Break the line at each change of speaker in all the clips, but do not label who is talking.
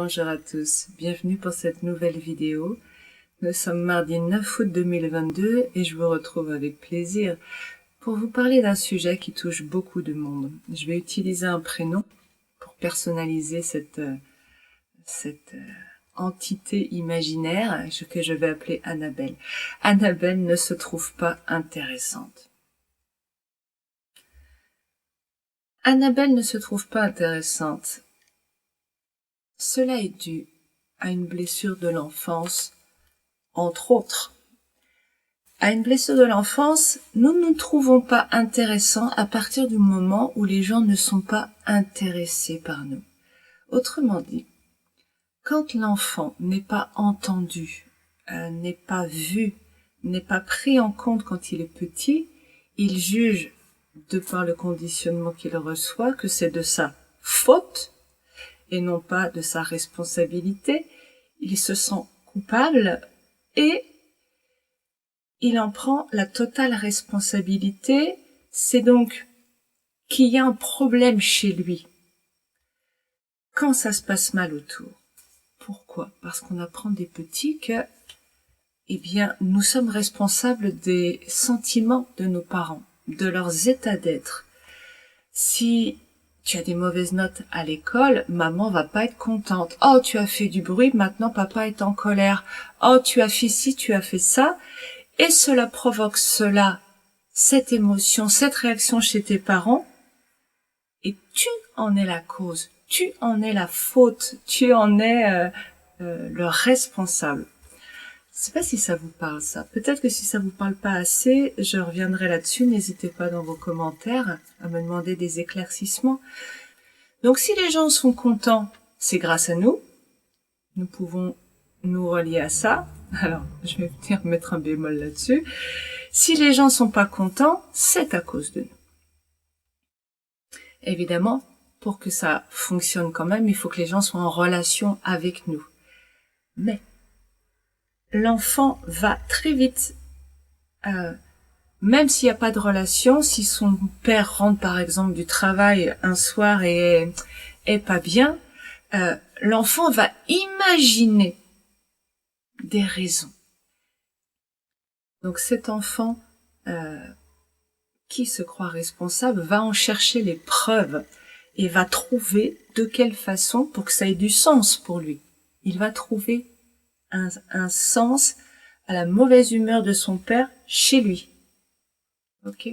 Bonjour à tous, bienvenue pour cette nouvelle vidéo. Nous sommes mardi 9 août 2022 et je vous retrouve avec plaisir pour vous parler d'un sujet qui touche beaucoup de monde. Je vais utiliser un prénom pour personnaliser cette entité imaginaire que je vais appeler Annabelle. Annabelle ne se trouve pas intéressante. Annabelle ne se trouve pas intéressante. Cela est dû à une blessure de l'enfance, entre autres. À une blessure de l'enfance, nous ne nous trouvons pas intéressants à partir du moment où les gens ne sont pas intéressés par nous. Autrement dit, quand l'enfant n'est pas entendu, n'est pas vu, n'est pas pris en compte quand il est petit, il juge, de par le conditionnement qu'il reçoit, que c'est de sa faute et non pas de sa responsabilité. Il se sent coupable et il en prend la totale responsabilité. C'est donc qu'il y a un problème chez lui quand ça se passe mal autour. Pourquoi? Parce qu'on apprend des petits que, nous sommes responsables des sentiments de nos parents, de leurs états d'être. Si tu as des mauvaises notes à l'école, maman va pas être contente. Oh, tu as fait du bruit, maintenant papa est en colère. Oh, tu as fait ci, tu as fait ça. Et cela provoque cette émotion, cette réaction chez tes parents. Et tu en es la cause, tu en es la faute, tu en es le responsable. Je sais pas si ça vous parle, ça. Peut-être que si ça vous parle pas assez, je reviendrai là-dessus. N'hésitez pas dans vos commentaires à me demander des éclaircissements. Donc, si les gens sont contents, c'est grâce à nous. Nous pouvons nous relier à ça. Alors, je vais venir mettre un bémol là-dessus. Si les gens sont pas contents, c'est à cause de nous. Évidemment, pour que ça fonctionne quand même, il faut que les gens soient en relation avec nous. Mais l'enfant va très vite, même s'il n'y a pas de relation, si son père rentre par exemple du travail un soir et est pas bien, l'enfant va imaginer des raisons. Donc cet enfant qui se croit responsable va en chercher les preuves et va trouver de quelle façon pour que ça ait du sens pour lui. Il va trouver un sens à la mauvaise humeur de son père chez lui. Ok.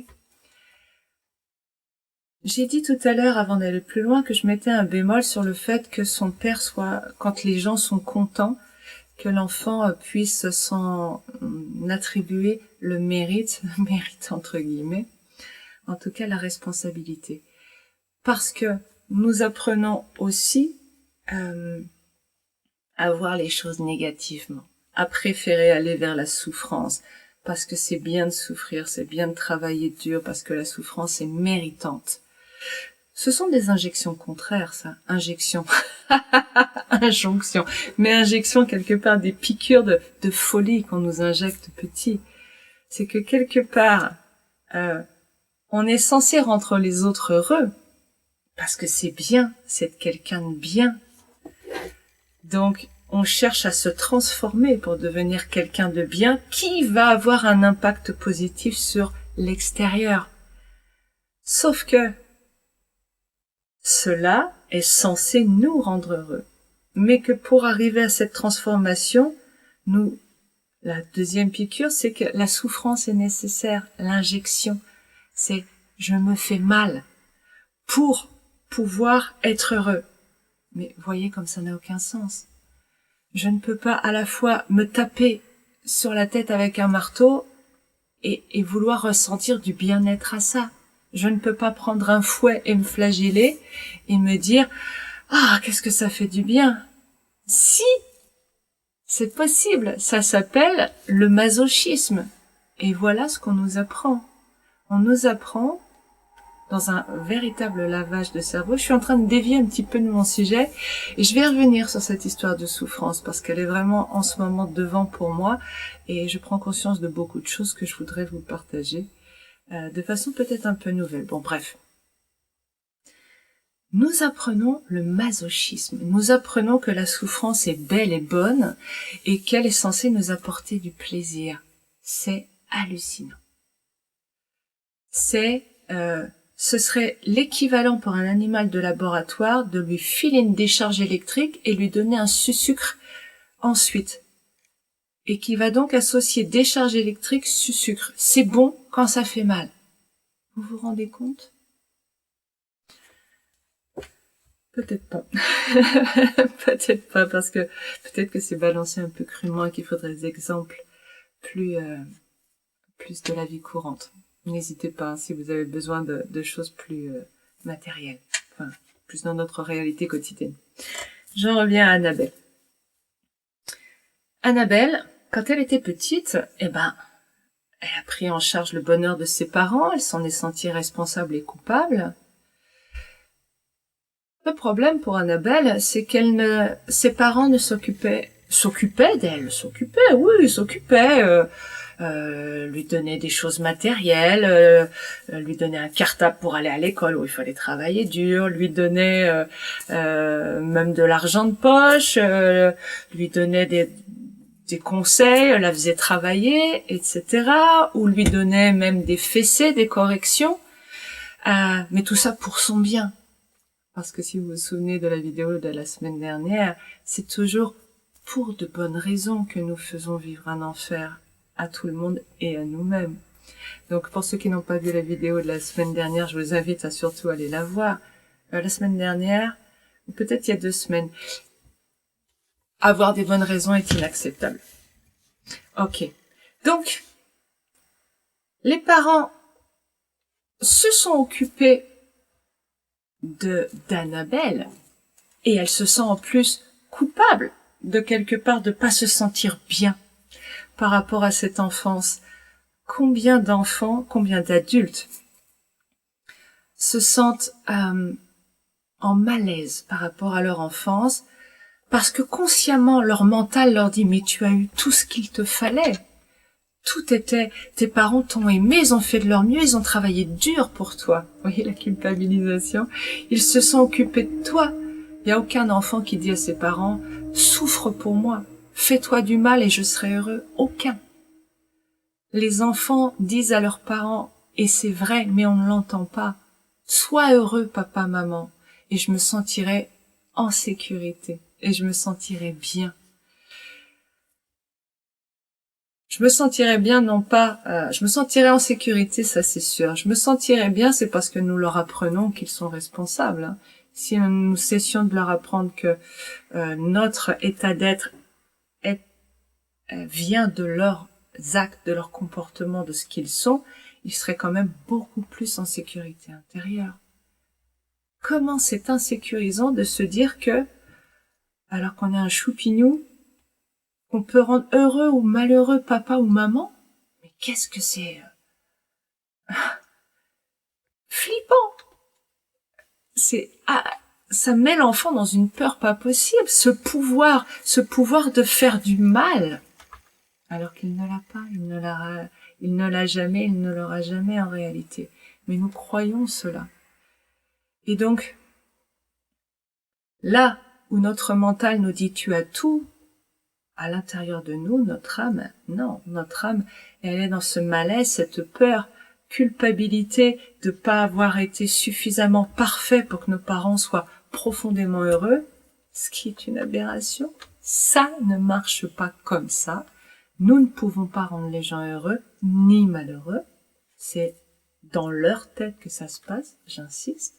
J'ai dit tout à l'heure, avant d'aller plus loin, que je mettais un bémol sur le fait que son père soit, quand les gens sont contents, que l'enfant puisse s'en attribuer le mérite entre guillemets, en tout cas la responsabilité. Parce que nous apprenons aussi à voir les choses négativement, à préférer aller vers la souffrance, parce que c'est bien de souffrir, c'est bien de travailler dur, parce que la souffrance est méritante. Ce sont des injections contraires, ça. Injection. Injonction. Mais injection, quelque part, des piqûres de folie qu'on nous injecte petit. C'est que quelque part, on est censé rendre les autres heureux, parce que c'est bien, c'est quelqu'un de bien. Donc, on cherche à se transformer pour devenir quelqu'un de bien qui va avoir un impact positif sur l'extérieur. Sauf que cela est censé nous rendre heureux. Mais que pour arriver à cette transformation, la deuxième piqûre, c'est que la souffrance est nécessaire. L'injection, c'est je me fais mal pour pouvoir être heureux. Mais voyez comme ça n'a aucun sens. Je ne peux pas à la fois me taper sur la tête avec un marteau et vouloir ressentir du bien-être à ça. Je ne peux pas prendre un fouet et me flageller et me dire « Ah, qu'est-ce que ça fait du bien !» Si, c'est possible. Ça s'appelle le masochisme. Et voilà ce qu'on nous apprend. On nous apprend dans un véritable lavage de cerveau. Je suis en train de dévier un petit peu de mon sujet et je vais revenir sur cette histoire de souffrance parce qu'elle est vraiment en ce moment devant pour moi et je prends conscience de beaucoup de choses que je voudrais vous partager de façon peut-être un peu nouvelle. Bon, bref. nous apprenons le masochisme. Nous apprenons que la souffrance est belle et bonne et qu'elle est censée nous apporter du plaisir. C'est hallucinant. Ce serait l'équivalent pour un animal de laboratoire de lui filer une décharge électrique et lui donner un sucre ensuite. Et qui va donc associer décharge électrique, sucre. C'est bon quand ça fait mal. Vous vous rendez compte? Peut-être pas. Peut-être pas, parce que peut-être que c'est balancé un peu crûment et qu'il faudrait des exemples plus de la vie courante. N'hésitez pas, hein, si vous avez besoin de choses plus matérielles, enfin, plus dans notre réalité quotidienne. J'en reviens à Annabelle. Annabelle, quand elle était petite, elle a pris en charge le bonheur de ses parents, elle s'en est sentie responsable et coupable. Le problème pour Annabelle, c'est ses parents ne s'occupaient d'elle, lui donnaient des choses matérielles, lui donnaient un cartable pour aller à l'école où il fallait travailler dur, lui donnaient même de l'argent de poche, lui donnaient des conseils, la faisait travailler, etc. Ou lui donnait même des fessées, des corrections, mais tout ça pour son bien. Parce que si vous vous souvenez de la vidéo de la semaine dernière, c'est toujours pour de bonnes raisons que nous faisons vivre un enfer à tout le monde et à nous-mêmes. Donc pour ceux qui n'ont pas vu la vidéo de la semaine dernière, je vous invite à surtout aller la voir. La semaine dernière, ou peut-être il y a 2 semaines, avoir des bonnes raisons est inacceptable. Ok. Donc, les parents se sont occupés d'Annabelle et elle se sent en plus coupable de quelque part de pas se sentir bien par rapport à cette enfance. Combien d'enfants, combien d'adultes se sentent en malaise par rapport à leur enfance parce que consciemment leur mental leur dit mais tu as eu tout ce qu'il te fallait. Tout était, tes parents t'ont aimé, ils ont fait de leur mieux, ils ont travaillé dur pour toi. Vous voyez la culpabilisation? Ils se sont occupés de toi. Il n'y a aucun enfant qui dit à ses parents, souffre pour moi, fais-toi du mal et je serai heureux. Aucun. Les enfants disent à leurs parents, et c'est vrai, mais on ne l'entend pas, sois heureux papa, maman, et je me sentirai en sécurité, et je me sentirai bien. Je me sentirais bien, non pas, je me sentirais en sécurité, ça c'est sûr. Je me sentirais bien, c'est parce que nous leur apprenons qu'ils sont responsables. Hein. Si nous cessions de leur apprendre que notre état d'être vient de leurs actes, de leur comportement, de ce qu'ils sont, ils seraient quand même beaucoup plus en sécurité intérieure. Comment c'est insécurisant de se dire que, alors qu'on est un choupignou, qu'on peut rendre heureux ou malheureux papa ou maman, mais qu'est-ce que c'est flippant. Ça met l'enfant dans une peur pas possible, ce pouvoir de faire du mal, alors qu'il ne l'a pas, il ne l'a jamais, il ne l'aura jamais en réalité. Mais nous croyons cela. Et donc, là où notre mental nous dit tu as tout, à l'intérieur de nous, notre âme, non, notre âme, elle est dans ce malaise, cette peur, culpabilité de pas avoir été suffisamment parfait pour que nos parents soient profondément heureux, ce qui est une aberration. Ça ne marche pas comme ça. Nous ne pouvons pas rendre les gens heureux ni malheureux. C'est dans leur tête que ça se passe, j'insiste.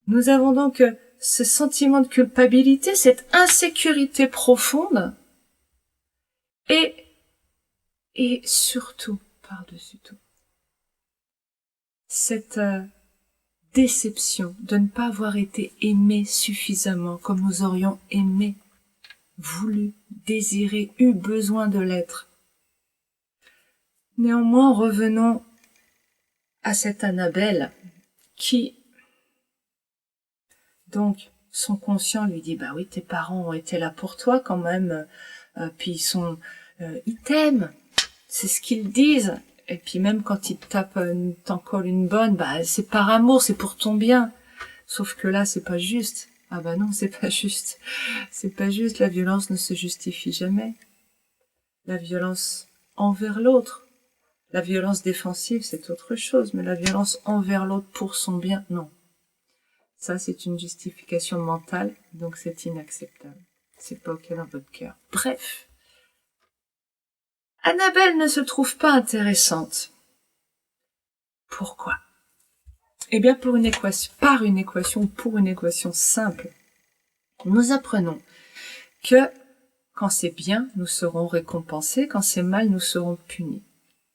Nous avons donc ce sentiment de culpabilité, cette insécurité profonde et surtout, par-dessus tout, cette déception de ne pas avoir été aimé suffisamment comme nous aurions aimé, voulu, désiré, eu besoin de l'être. Néanmoins, revenons à cette Annabelle qui, donc, son conscient lui dit, bah oui, tes parents ont été là pour toi quand même, puis ils t'aiment, c'est ce qu'ils disent, et puis même quand ils t'en collent une bonne, bah c'est par amour, c'est pour ton bien. Sauf que là, c'est pas juste. Ah bah non, c'est pas juste. C'est pas juste, la violence ne se justifie jamais. La violence envers l'autre. La violence défensive, c'est autre chose, mais la violence envers l'autre pour son bien, non. Ça, c'est une justification mentale, donc c'est inacceptable. C'est pas ok dans votre cœur. Bref. Annabelle ne se trouve pas intéressante. Pourquoi? Eh bien, pour une équation simple, nous apprenons que quand c'est bien, nous serons récompensés, quand c'est mal, nous serons punis.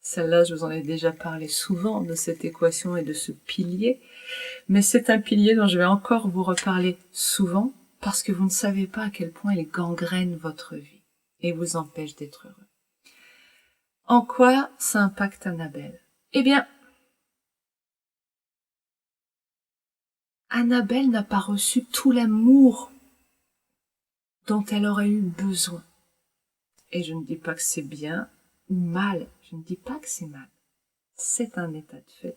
Celle-là, je vous en ai déjà parlé souvent de cette équation et de ce pilier, mais c'est un pilier dont je vais encore vous reparler souvent parce que vous ne savez pas à quel point il gangrène votre vie et vous empêche d'être heureux. En quoi ça impacte Annabelle? Eh bien, Annabelle n'a pas reçu tout l'amour dont elle aurait eu besoin. Et je ne dis pas que c'est bien ou mal, je ne dis pas que c'est mal. C'est un état de fait.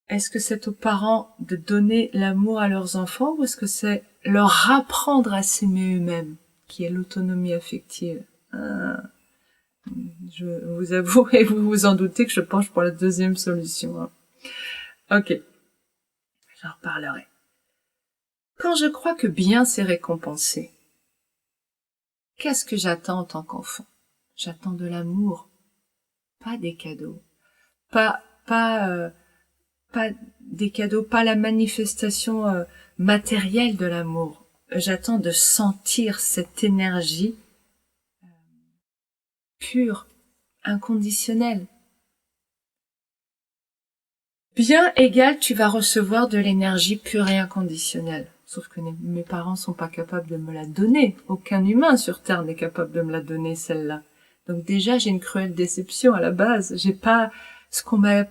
Est-ce que c'est aux parents de donner l'amour à leurs enfants ou est-ce que c'est leur apprendre à s'aimer eux-mêmes, qui est l'autonomie affective? Je vous avoue, et vous vous en doutez, que je penche pour la deuxième solution. Ok, j'en reparlerai. Quand je crois que bien c'est récompensé, qu'est-ce que j'attends en tant qu'enfant? J'attends de l'amour, pas des cadeaux, pas des cadeaux, pas la manifestation matérielle de l'amour. J'attends de sentir cette énergie pure, inconditionnelle. Bien égal, tu vas recevoir de l'énergie pure et inconditionnelle. Sauf que mes parents sont pas capables de me la donner. Aucun humain sur Terre n'est capable de me la donner, celle-là. Donc déjà, j'ai une cruelle déception à la base. J'ai pas ce qu'on m'a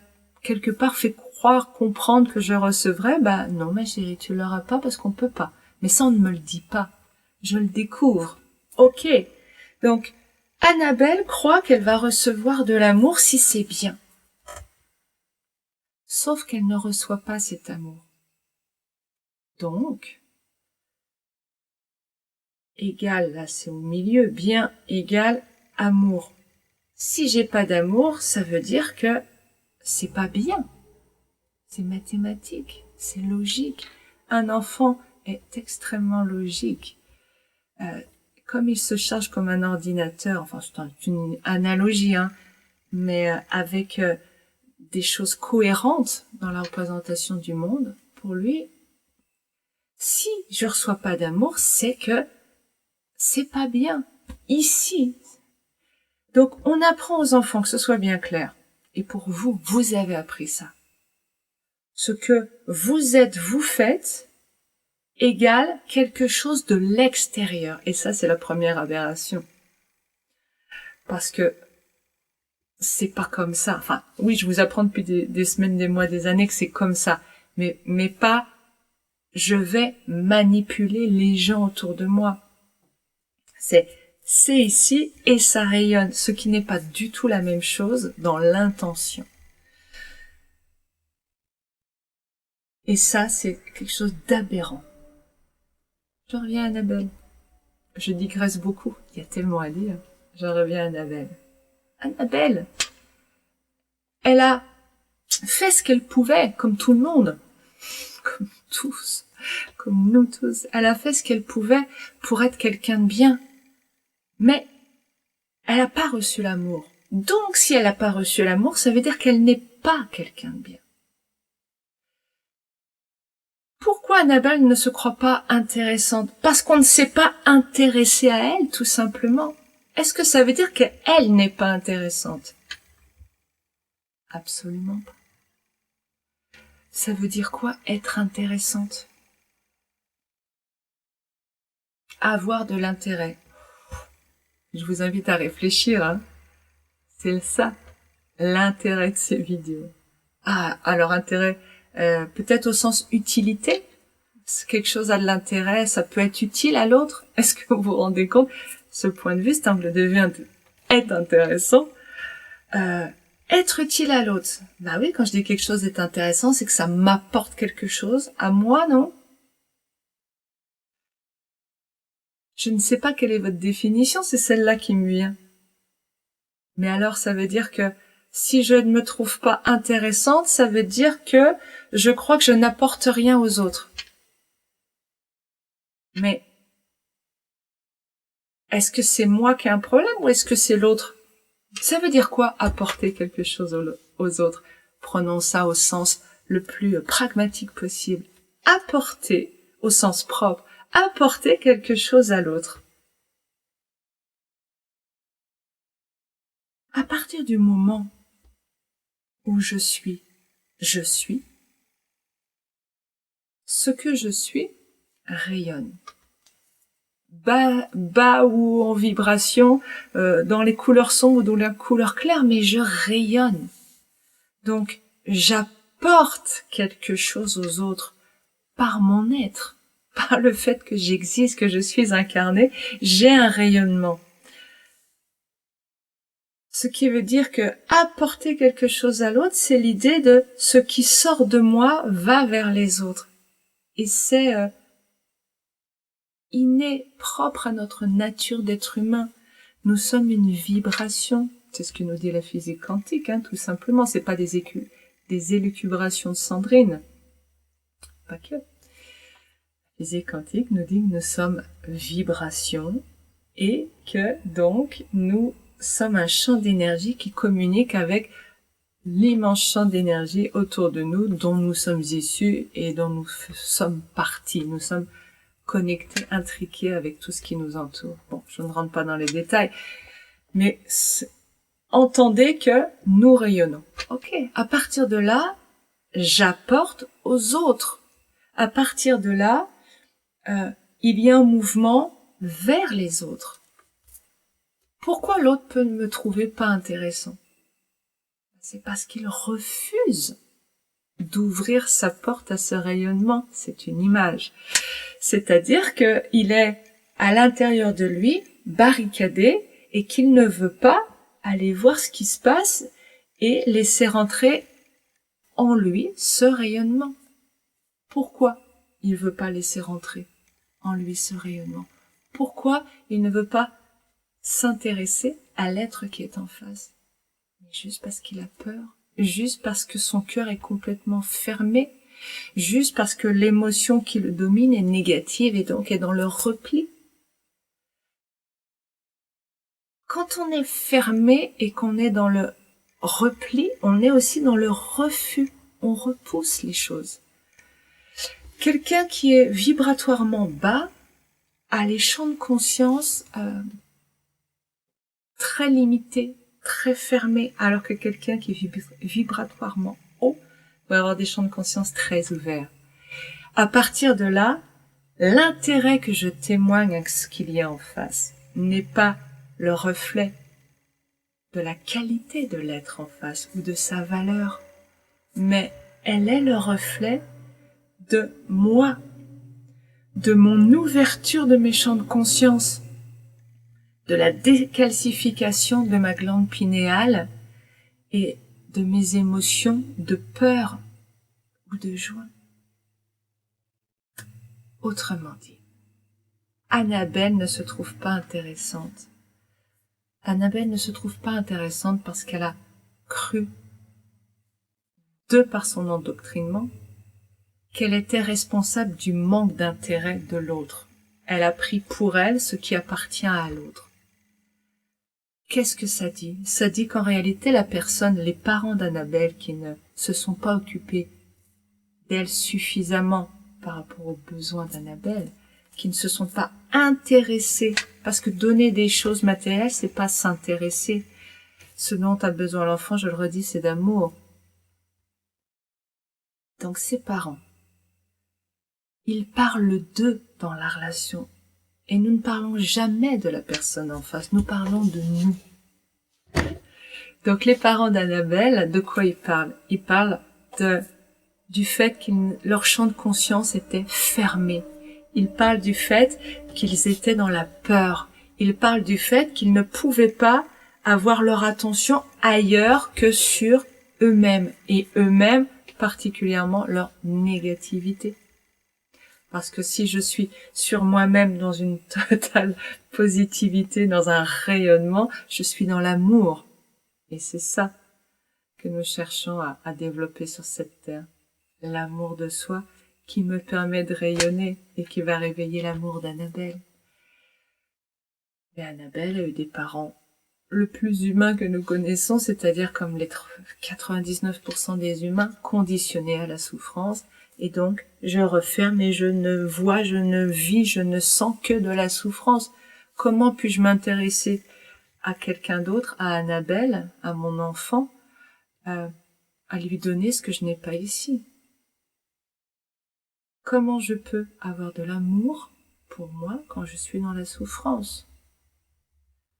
quelque part fait croire, comprendre que je recevrais. Bah non, ma chérie, tu l'auras pas parce qu'on peut pas. Mais ça, on ne me le dit pas. Je le découvre. Ok. Donc, Annabelle croit qu'elle va recevoir de l'amour si c'est bien. Sauf qu'elle ne reçoit pas cet amour. Donc, égal, là c'est au milieu, bien égal amour. Si j'ai pas d'amour, ça veut dire que c'est pas bien. C'est mathématique, c'est logique. Un enfant est extrêmement logique. Comme il se charge comme un ordinateur, enfin c'est une analogie, hein, mais avec des choses cohérentes dans la représentation du monde, pour lui, si je reçois pas d'amour, c'est que c'est pas bien. Ici. Donc, on apprend aux enfants, que ce soit bien clair. Et pour vous, vous avez appris ça. Ce que vous êtes, vous faites, égale quelque chose de l'extérieur. Et ça, c'est la première aberration. Parce que c'est pas comme ça. Enfin, oui, je vous apprends depuis des semaines, des mois, des années que c'est comme ça. Mais pas, je vais manipuler les gens autour de moi. C'est ici et ça rayonne, ce qui n'est pas du tout la même chose dans l'intention. Et ça, c'est quelque chose d'aberrant. Je reviens à Annabelle. Je digresse beaucoup, il y a tellement à dire. Je reviens à Annabelle. Annabelle, elle a fait ce qu'elle pouvait, comme tout le monde, comme tous, comme nous tous. Elle a fait ce qu'elle pouvait pour être quelqu'un de bien. Mais elle n'a pas reçu l'amour. Donc, si elle n'a pas reçu l'amour, ça veut dire qu'elle n'est pas quelqu'un de bien. Pourquoi Annabelle ne se croit pas intéressante? Parce qu'on ne s'est pas intéressé à elle, tout simplement. Est-ce que ça veut dire qu'elle n'est pas intéressante? Absolument pas. Ça veut dire quoi, être intéressante? Avoir de l'intérêt. Je vous invite à réfléchir, hein. C'est ça, l'intérêt de ces vidéos. Ah, alors intérêt, peut-être au sens utilité. Si quelque chose a de l'intérêt, ça peut être utile à l'autre. Est-ce que vous vous rendez compte? Ce point de vue, cet angle de vue est intéressant. Être utile à l'autre. Bah oui, quand je dis quelque chose est intéressant, c'est que ça m'apporte quelque chose. À moi, non? Je ne sais pas quelle est votre définition, c'est celle-là qui me vient. Mais alors, ça veut dire que si je ne me trouve pas intéressante, ça veut dire que je crois que je n'apporte rien aux autres. Mais est-ce que c'est moi qui ai un problème ou est-ce que c'est l'autre? Ça veut dire quoi, apporter quelque chose aux autres? Prenons ça au sens le plus pragmatique possible. Apporter, au sens propre, apporter quelque chose à l'autre. À partir du moment où je suis, ce que je suis rayonne. Bas ou en vibration, dans les couleurs sombres ou dans les couleurs claires, mais je rayonne. Donc, j'apporte quelque chose aux autres par mon être, par le fait que j'existe, que je suis incarnée, j'ai un rayonnement. Ce qui veut dire que apporter quelque chose à l'autre, c'est l'idée de ce qui sort de moi va vers les autres. Et c'est inné, propre à notre nature d'être humain. Nous sommes une vibration. C'est ce que nous dit la physique quantique, hein, tout simplement. C'est pas des élucubrations de Sandrine. Pas que. La physique quantique nous dit que nous sommes vibration et que donc nous sommes un champ d'énergie qui communique avec l'immense champ d'énergie autour de nous dont nous sommes issus et dont nous sommes partis. Nous sommes connectés, intriqués avec tout ce qui nous entoure. Bon, je ne rentre pas dans les détails, mais entendez que nous rayonnons. Ok, à partir de là, j'apporte aux autres. À partir de là, il y a un mouvement vers les autres. Pourquoi l'autre peut me trouver pas intéressant? C'est parce qu'il refuse d'ouvrir sa porte à ce rayonnement. C'est une image. C'est-à-dire qu'il est à l'intérieur de lui, barricadé, et qu'il ne veut pas aller voir ce qui se passe et laisser rentrer en lui ce rayonnement. Pourquoi il ne veut pas laisser rentrer en lui ce rayonnement? Pourquoi il ne veut pas s'intéresser à l'être qui est en face? Juste parce qu'il a peur, juste parce que son cœur est complètement fermé, juste parce que l'émotion qui le domine est négative et donc est dans le repli. Quand on est fermé et qu'on est dans le repli, on est aussi dans le refus. On repousse les choses. Quelqu'un qui est vibratoirement bas a les champs de conscience très limités, très fermés, alors que quelqu'un qui est vibratoirement haut va avoir des champs de conscience très ouverts. À partir de là, l'intérêt que je témoigne à ce qu'il y a en face n'est pas le reflet de la qualité de l'être en face ou de sa valeur, mais elle est le reflet de moi, de mon ouverture de mes champs de conscience, de la décalcification de ma glande pinéale et de mes émotions de peur ou de joie. Autrement dit, Annabelle ne se trouve pas intéressante. Annabelle ne se trouve pas intéressante parce qu'elle a cru, de par son endoctrinement, qu'elle était responsable du manque d'intérêt de l'autre. Elle a pris pour elle ce qui appartient à l'autre. Qu'est-ce que ça dit? Ça dit qu'en réalité, la personne, les parents d'Annabelle qui ne se sont pas occupés d'elle suffisamment par rapport aux besoins d'Annabelle, qui ne se sont pas intéressés, parce que donner des choses matérielles, c'est pas s'intéresser. Ce dont a besoin l'enfant, je le redis, c'est d'amour. Donc ses parents, ils parlent d'eux dans la relation. Et nous ne parlons jamais de la personne en face, nous parlons de nous. Donc les parents d'Annabelle, de quoi ils parlent? Ils parlent du fait que leur champ de conscience était fermé. Ils parlent du fait qu'ils étaient dans la peur. Ils parlent du fait qu'ils ne pouvaient pas avoir leur attention ailleurs que sur eux-mêmes, et eux-mêmes particulièrement leur négativité. Parce que si je suis sur moi-même dans une totale positivité, dans un rayonnement, je suis dans l'amour. Et c'est ça que nous cherchons à développer sur cette terre. L'amour de soi qui me permet de rayonner et qui va réveiller l'amour d'Annabelle. Et Annabelle a eu des parents le plus humains que nous connaissons, c'est-à-dire comme les 99% des humains, conditionnés à la souffrance. Et donc, je referme et je ne vois, je ne vis, je ne sens que de la souffrance. Comment puis-je m'intéresser à quelqu'un d'autre, à Annabelle, à mon enfant, à lui donner ce que je n'ai pas ici? Comment je peux avoir de l'amour pour moi quand je suis dans la souffrance?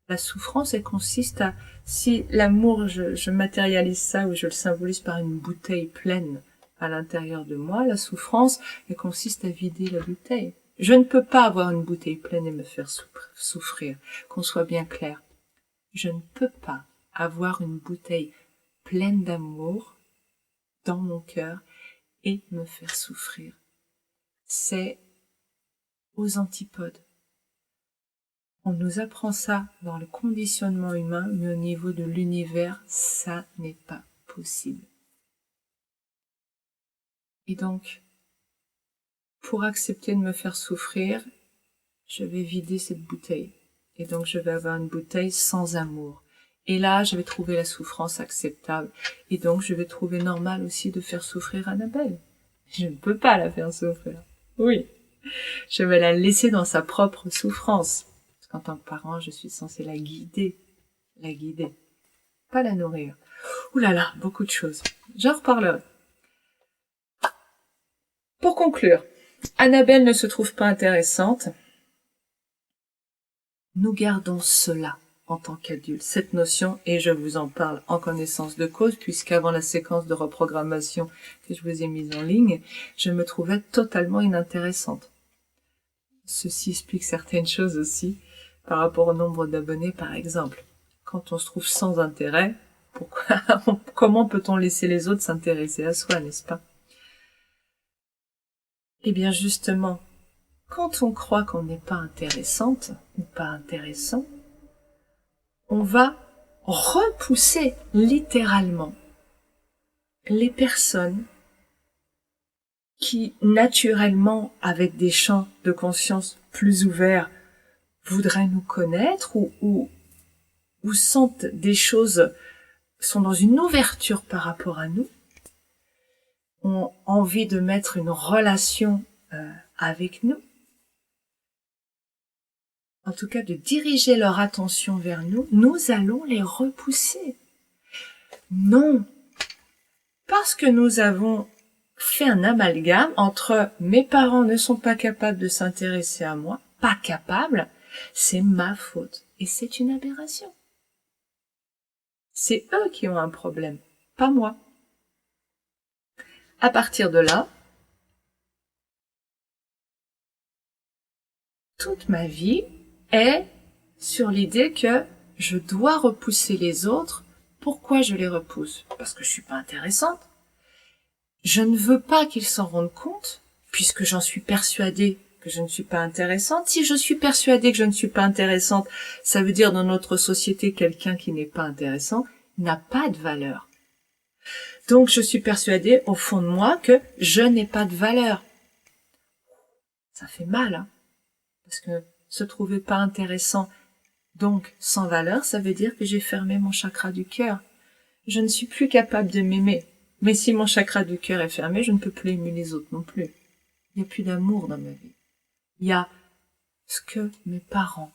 La souffrance, elle consiste à, si l'amour, je matérialise ça ou je le symbolise par une bouteille pleine à l'intérieur de moi, la souffrance, elle consiste à vider la bouteille. Je ne peux pas avoir une bouteille pleine et me faire souffrir, qu'on soit bien clair. Je ne peux pas avoir une bouteille pleine d'amour dans mon cœur et me faire souffrir. C'est aux antipodes. On nous apprend ça dans le conditionnement humain, mais au niveau de l'univers, ça n'est pas possible. Et donc, pour accepter de me faire souffrir, je vais vider cette bouteille. Et donc, je vais avoir une bouteille sans amour. Et là, je vais trouver la souffrance acceptable. Et donc, je vais trouver normal aussi de faire souffrir Annabelle. Je ne peux pas la faire souffrir. Oui. Je vais la laisser dans sa propre souffrance. En tant que parent, je suis censée la guider, pas la nourrir. Ouh là là, beaucoup de choses. J'en reparlerai. Pour conclure, Annabelle ne se trouve pas intéressante. Nous gardons cela en tant qu'adultes, cette notion, et je vous en parle en connaissance de cause, puisqu'avant la séquence de reprogrammation que je vous ai mise en ligne, je me trouvais totalement inintéressante. Ceci explique certaines choses aussi, par rapport au nombre d'abonnés, par exemple. Quand on se trouve sans intérêt, comment peut-on laisser les autres s'intéresser à soi, n'est-ce pas? Eh bien, justement, quand on croit qu'on n'est pas intéressante, ou pas intéressant, on va repousser littéralement les personnes qui, naturellement, avec des champs de conscience plus ouverts, voudraient nous connaître ou sentent des choses, sont dans une ouverture par rapport à nous, ont envie de mettre une relation avec nous, en tout cas de diriger leur attention vers nous, nous allons les repousser. Non, parce que nous avons fait un amalgame entre mes parents ne sont pas capables de s'intéresser à moi, pas capables, c'est ma faute. Et c'est une aberration. C'est eux qui ont un problème, pas moi. À partir de là, toute ma vie est sur l'idée que je dois repousser les autres. Pourquoi je les repousse? Parce que je suis pas intéressante. Je ne veux pas qu'ils s'en rendent compte, puisque j'en suis persuadée que je ne suis pas intéressante. Si je suis persuadée que je ne suis pas intéressante, ça veut dire dans notre société, quelqu'un qui n'est pas intéressant n'a pas de valeur. Donc je suis persuadée au fond de moi que je n'ai pas de valeur. Ça fait mal, hein, parce que se trouver pas intéressant, donc sans valeur, ça veut dire que j'ai fermé mon chakra du cœur. Je ne suis plus capable de m'aimer. Mais si mon chakra du cœur est fermé, je ne peux plus aimer les autres non plus. Il n'y a plus d'amour dans ma vie. Il y a ce que mes parents...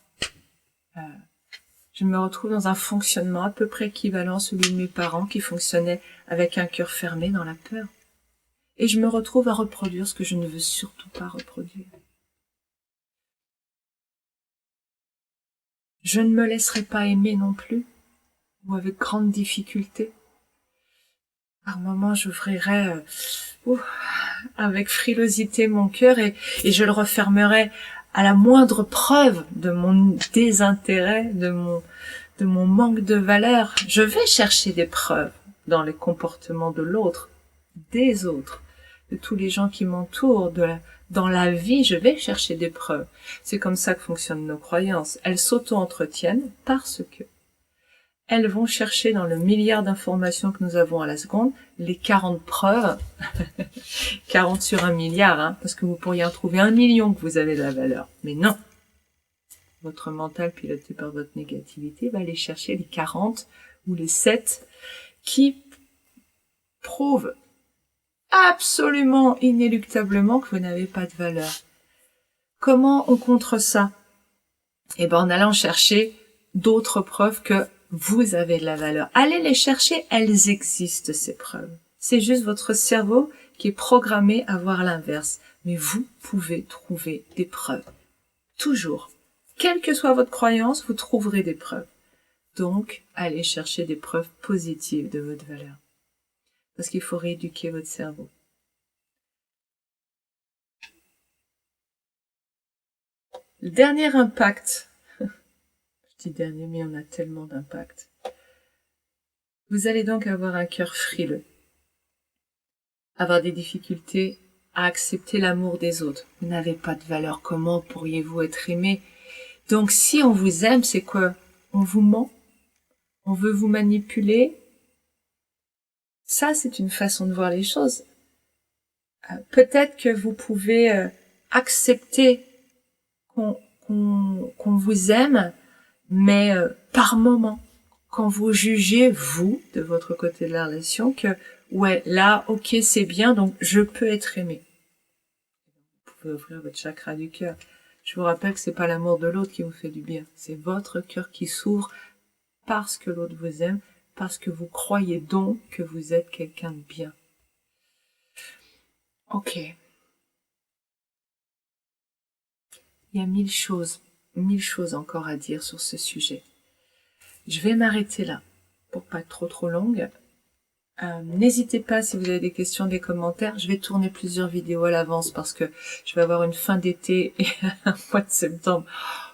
je me retrouve dans un fonctionnement à peu près équivalent à celui de mes parents qui fonctionnaient avec un cœur fermé dans la peur. Et je me retrouve à reproduire ce que je ne veux surtout pas reproduire. Je ne me laisserai pas aimer non plus, ou avec grande difficulté. Par moments, j'ouvrirai avec frilosité mon cœur et je le refermerai à la moindre preuve de mon désintérêt, de de mon manque de valeur. Je vais chercher des preuves dans les comportements de l'autre, des autres, de tous les gens qui m'entourent, dans la vie, je vais chercher des preuves. C'est comme ça que fonctionnent nos croyances. Elles s'auto-entretiennent parce que elles vont chercher dans le milliard d'informations que nous avons à la seconde les 40 preuves, 40 sur 1 milliard, hein, parce que vous pourriez en trouver 1 million que vous avez de la valeur. Mais non. Votre mental piloté par votre négativité va aller chercher les 40 ou les 7 qui prouvent absolument inéluctablement que vous n'avez pas de valeur. Comment on contre ça? Eh ben, en allant chercher d'autres preuves que vous avez de la valeur. Allez les chercher, elles existent, ces preuves. C'est juste votre cerveau qui est programmé à voir l'inverse. Mais vous pouvez trouver des preuves. Toujours. Quelle que soit votre croyance, vous trouverez des preuves. Donc, allez chercher des preuves positives de votre valeur. Parce qu'il faut rééduquer votre cerveau. Le dernier impact, je dis dernier, mais il y en a tellement d'impacts. Vous allez donc avoir un cœur frileux, avoir des difficultés à accepter l'amour des autres. Vous n'avez pas de valeur, comment pourriez-vous être aimé? Donc si on vous aime, c'est quoi? On vous ment? On veut vous manipuler? Ça, c'est une façon de voir les choses. Peut-être que vous pouvez accepter qu'on vous aime, mais par moment, quand vous jugez, vous, de votre côté de la relation, que ouais, là, ok, c'est bien, donc je peux être aimé. Vous pouvez ouvrir votre chakra du cœur. Je vous rappelle que c'est pas l'amour de l'autre qui vous fait du bien, c'est votre cœur qui s'ouvre parce que l'autre vous aime, parce que vous croyez donc que vous êtes quelqu'un de bien. Ok. Il y a 1000 choses encore à dire sur ce sujet. Je vais m'arrêter là, pour pas être trop longue. N'hésitez pas si vous avez des questions, des commentaires. Je vais tourner plusieurs vidéos à l'avance parce que je vais avoir une fin d'été et un mois de septembre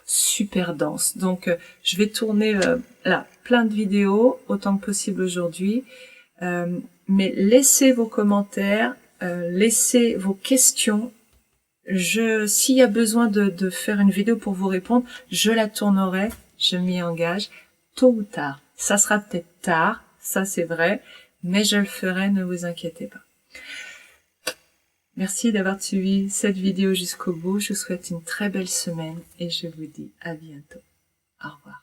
super dense. Donc, je vais tourner là plein de vidéos autant que possible aujourd'hui. Mais laissez vos commentaires, laissez vos questions. S'il y a besoin de faire une vidéo pour vous répondre, je la tournerai. Je m'y engage tôt ou tard. Ça sera peut-être tard, ça c'est vrai. Mais je le ferai, ne vous inquiétez pas. Merci d'avoir suivi cette vidéo jusqu'au bout. Je vous souhaite une très belle semaine et je vous dis à bientôt. Au revoir.